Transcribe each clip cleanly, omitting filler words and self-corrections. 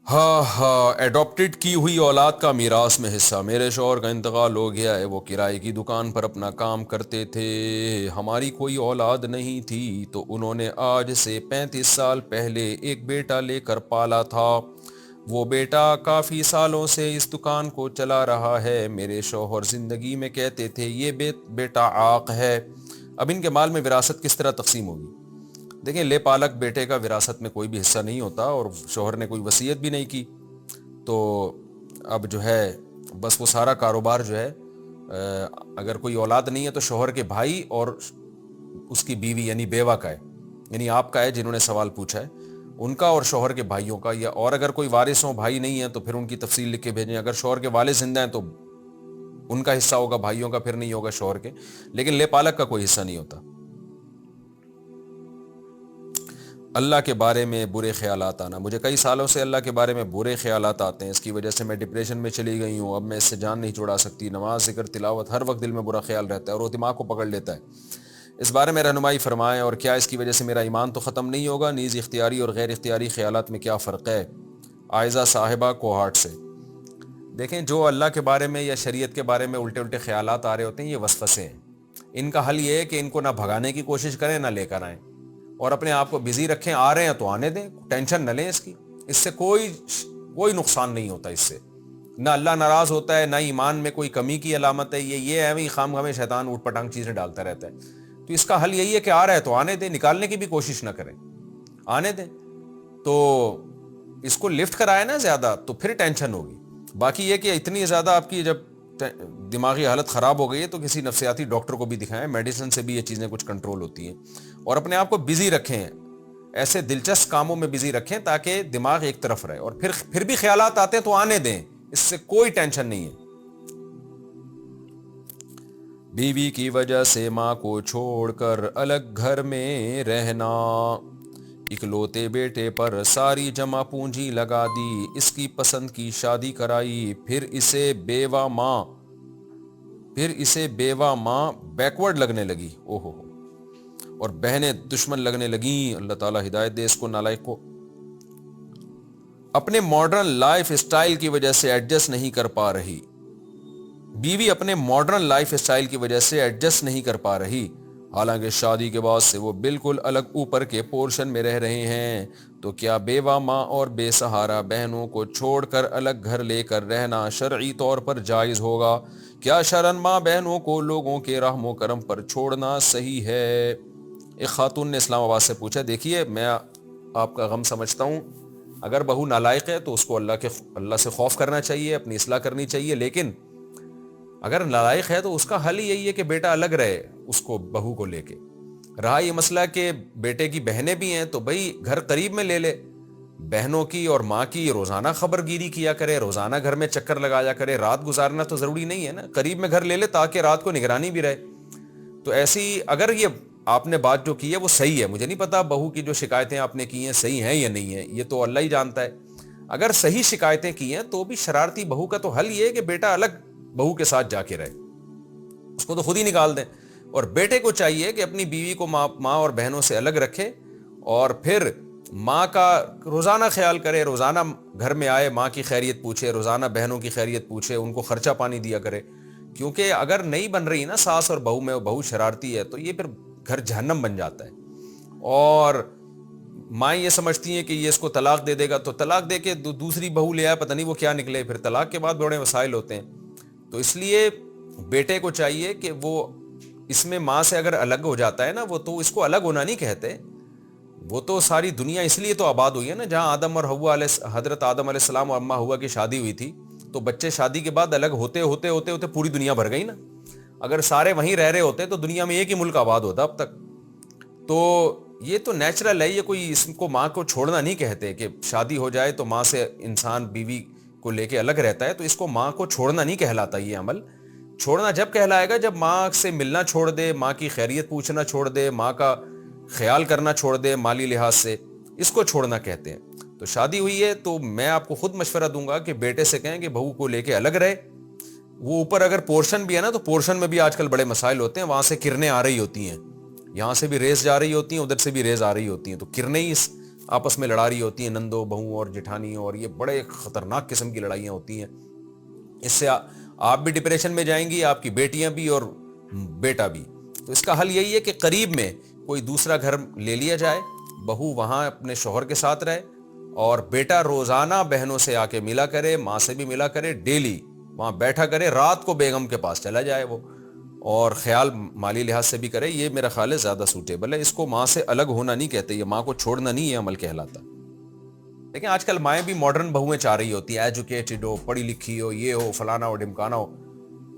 ایڈاپٹڈ کی ہوئی اولاد کا میراث میں حصہ۔ میرے شوہر کا انتقال ہو گیا ہے، وہ کرائے کی دکان پر اپنا کام کرتے تھے، ہماری کوئی اولاد نہیں تھی تو انہوں نے آج سے 35 سال پہلے ایک بیٹا لے کر پالا تھا۔ وہ بیٹا کافی سالوں سے اس دکان کو چلا رہا ہے۔ میرے شوہر زندگی میں کہتے تھے یہ بیٹا عاق ہے۔ اب ان کے مال میں وراثت کس طرح تقسیم ہوگی؟ دیکھیں، لے پالک بیٹے کا وراثت میں کوئی بھی حصہ نہیں ہوتا، اور شوہر نے کوئی وصیت بھی نہیں کی، تو اب جو ہے بس وہ سارا کاروبار جو ہے، اگر کوئی اولاد نہیں ہے تو شوہر کے بھائی اور اس کی بیوی یعنی بیوہ کا ہے، یعنی آپ کا ہے جنہوں نے سوال پوچھا ہے، ان کا اور شوہر کے بھائیوں کا، یا اور اگر کوئی وارث ہوں بھائی نہیں ہے تو پھر ان کی تفصیل لکھ کے بھیجیں۔ اگر شوہر کے والد زندہ ہیں تو ان کا حصہ ہوگا، بھائیوں کا پھر نہیں ہوگا شوہر کے، لیکن لے پالک کا کوئی حصہ نہیں ہوتا۔ اللہ کے بارے میں برے خیالات آنا۔ مجھے کئی سالوں سے اللہ کے بارے میں برے خیالات آتے ہیں، اس کی وجہ سے میں ڈپریشن میں چلی گئی ہوں، اب میں اس سے جان نہیں چھڑا سکتی۔ نماز، ذکر، تلاوت، ہر وقت دل میں برا خیال رہتا ہے اور وہ دماغ کو پکڑ لیتا ہے۔ اس بارے میں رہنمائی فرمائیں، اور کیا اس کی وجہ سے میرا ایمان تو ختم نہیں ہوگا؟ نیز اختیاری اور غیر اختیاری خیالات میں کیا فرق ہے؟ عائزہ صاحبہ کوہاٹ سے۔ دیکھیں، جو اللہ کے بارے میں یا شریعت کے بارے میں الٹے الٹے خیالات آ رہے ہوتے ہیں، یہ وسوسے ہیں۔ ان کا حل یہ ہے کہ ان کو نہ بھگانے کی کوشش کریں نہ لے کر آئیں، اور اپنے آپ کو بزی رکھیں۔ آ رہے ہیں تو آنے دیں، ٹینشن نہ لیں اس کی، اس سے کوئی نقصان نہیں ہوتا، اس سے نہ اللہ ناراض ہوتا ہے، نہ ایمان میں کوئی کمی کی علامت ہے۔ یہ ہے خام خامے شیطان اوٹ پٹانگ چیزیں ڈالتا رہتا ہے۔ تو اس کا حل یہی ہے کہ آ رہا ہے تو آنے دیں، نکالنے کی بھی کوشش نہ کریں، آنے دیں۔ تو اس کو لفٹ کرائے نا زیادہ تو پھر ٹینشن ہوگی۔ باقی یہ کہ اتنی زیادہ آپ کی جب دماغی حالت خراب ہو گئی ہے تو کسی نفسیاتی ڈاکٹر کو بھی دکھائیں، میڈیسن سے بھی یہ چیزیں کچھ کنٹرول ہوتی ہیں۔ اور اپنے آپ کو بزی رکھیں، ایسے دلچسپ کاموں میں بزی رکھیں تاکہ دماغ ایک طرف رہے، اور پھر بھی خیالات آتے ہیں تو آنے دیں، اس سے کوئی ٹینشن نہیں ہے۔ بیوی کی وجہ سے ماں کو چھوڑ کر الگ گھر میں رہنا، اکلوتے بیٹے پر ساری جمع پونجی لگا دی، اس کی پسند کی شادی کرائی، پھر اسے بیوہ ماں بیکورڈ لگنے لگی، اور بہنیں دشمن لگنے لگیں۔ اللہ تعالیٰ ہدایت دے اس کو، نالائق کو۔ اپنے ماڈرن لائف اسٹائل کی وجہ سے ایڈجسٹ نہیں کر پا رہی، بیوی اپنے ماڈرن لائف اسٹائل کی وجہ سے ایڈجسٹ نہیں کر پا رہی، حالانکہ شادی کے بعد سے وہ بالکل الگ اوپر کے پورشن میں رہ رہے ہیں۔ تو کیا بیوہ ماں اور بے سہارا بہنوں کو چھوڑ کر الگ گھر لے کر رہنا شرعی طور پر جائز ہوگا؟ کیا شرعاً ماں بہنوں کو لوگوں کے رحم و کرم پر چھوڑنا صحیح ہے؟ ایک خاتون نے اسلام آباد سے پوچھا۔ دیکھیے، میں آپ کا غم سمجھتا ہوں، اگر بہو نالائق ہے تو اس کو اللہ سے خوف کرنا چاہیے، اپنی اصلاح کرنی چاہیے، لیکن اگر نالائق ہے تو اس کا حل یہی ہے کہ بیٹا الگ رہے اس کو، بہو کو لے کے۔ رہا یہ مسئلہ کہ بیٹے کی بہنیں بھی ہیں تو بھئی گھر قریب میں لے لے، بہنوں کی اور ماں کی روزانہ خبر گیری کیا کرے، روزانہ گھر میں چکر لگایا کرے، رات گزارنا تو ضروری نہیں ہے نا، قریب میں گھر لے لے تاکہ رات کو نگرانی بھی رہے۔ تو ایسی اگر یہ آپ نے بات جو کی ہے وہ صحیح ہے، مجھے نہیں پتا بہو کی جو شکایتیں آپ نے کی ہیں صحیح ہیں یا نہیں ہیں، یہ تو اللہ ہی جانتا ہے۔ اگر صحیح شکایتیں کی ہیں تو بھی شرارتی بہو کا تو حل یہ ہے کہ بیٹا الگ بہو کے ساتھ جا کے رہے، اس کو تو خود ہی نکال دیں، اور بیٹے کو چاہیے کہ اپنی بیوی کو ماں اور بہنوں سے الگ رکھے، اور پھر ماں کا روزانہ خیال کرے، روزانہ گھر میں آئے، ماں کی خیریت پوچھے، روزانہ بہنوں کی خیریت پوچھے، ان کو خرچہ پانی دیا کرے، کیونکہ اگر نہیں بن رہی نا ساس اور بہو میں، بہو شرارتی ہے تو یہ پھر گھر جہنم بن جاتا ہے۔ اور مائیں یہ سمجھتی ہیں کہ یہ اس کو طلاق دے دے گا تو طلاق دے کے دوسری بہو لے آئے، پتہ نہیں وہ کیا نکلے، پھر طلاق کے بعد بڑے مسائل ہوتے ہیں۔ تو اس لیے بیٹے کو چاہیے کہ وہ اس میں ماں سے اگر الگ ہو جاتا ہے نا، وہ تو اس کو الگ ہونا نہیں کہتے، وہ تو ساری دنیا اس لیے تو آباد ہوئی ہے نا، جہاں حضرت آدم علیہ السلام اور اماں ہوا کی شادی ہوئی تھی، تو بچے شادی کے بعد الگ ہوتے ہوتے ہوتے ہوتے پوری دنیا بھر گئی نا۔ اگر سارے وہیں رہ رہے ہوتے تو دنیا میں ایک ہی ملک آباد ہوتا اب تک۔ تو یہ تو نیچرل ہے، یہ کوئی اس کو ماں کو چھوڑنا نہیں کہتے، کہ شادی ہو جائے تو ماں سے انسان بیوی کو لے کے الگ رہتا ہے، تو اس کو ماں کو چھوڑنا نہیں کہلاتا۔ یہ عمل چھوڑنا جب کہلائے گا جب ماں سے ملنا چھوڑ دے، ماں کی خیریت پوچھنا چھوڑ دے، ماں کا خیال کرنا چھوڑ دے مالی لحاظ سے، اس کو چھوڑنا کہتے ہیں۔ تو شادی ہوئی ہے تو میں آپ کو خود مشورہ دوں گا کہ بیٹے سے کہیں کہ بہو کو لے کے الگ رہے۔ وہ اوپر اگر پورشن بھی ہے نا تو پورشن میں بھی آج کل بڑے مسائل ہوتے ہیں، وہاں سے کرنیں آ رہی ہوتی ہیں، یہاں سے بھی ریز جا رہی ہوتی ہیں، ادھر سے بھی ریز آ رہی ہوتی ہیں، تو کرنیں ہی آپس میں لڑا رہی ہوتی ہیں نندو بہو اور جٹھانی، اور یہ بڑے خطرناک قسم کی لڑائیاں ہوتی ہیں. اس سے آپ بھی ڈپریشن میں جائیں گی، آپ کی بیٹیاں بھی اور بیٹا بھی. تو اس کا حل یہی ہے کہ قریب میں کوئی دوسرا گھر لے لیا جائے، بہو وہاں اپنے شوہر کے ساتھ رہے، اور بیٹا روزانہ بہنوں سے آ کے ملا کرے، ماں سے بھی ملا کرے، ڈیلی وہاں بیٹھا کرے، رات کو بیگم کے پاس چلا جائے وہ، اور خیال مالی لحاظ سے بھی کرے. یہ میرا خیال ہے زیادہ سوٹیبل ہے. اس کو ماں سے الگ ہونا نہیں کہتے، یہ ماں کو چھوڑنا نہیں، یہ عمل کہلاتا. لیکن آج کل مائیں بھی ماڈرن بہویں چاہ رہی ہوتی ہیں، ایجوکیٹڈ ہو، پڑھی لکھی ہو، یہ ہو، فلانا ہو، ڈمکانا ہو.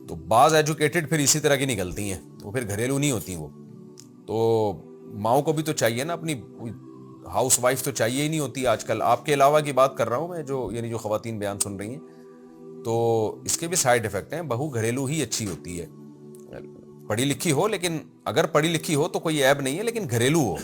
تو بعض ایجوکیٹڈ پھر اسی طرح کی نکلتی ہیں، وہ پھر گھریلو نہیں ہوتی. وہ تو ماؤں کو بھی تو چاہیے نا، اپنی ہاؤس وائف تو چاہیے ہی نہیں ہوتی آج کل. آپ کے علاوہ کی بات کر رہا ہوں میں، جو یعنی جو خواتین بیان سن رہی ہیں، تو اس کے بھی سائیڈ افیکٹ ہیں. بہو گھریلو ہی اچھی ہوتی ہے، پڑھی لکھی ہو، لیکن اگر پڑھی لکھی ہو تو کوئی عیب نہیں ہے، لیکن گھریلو ہو.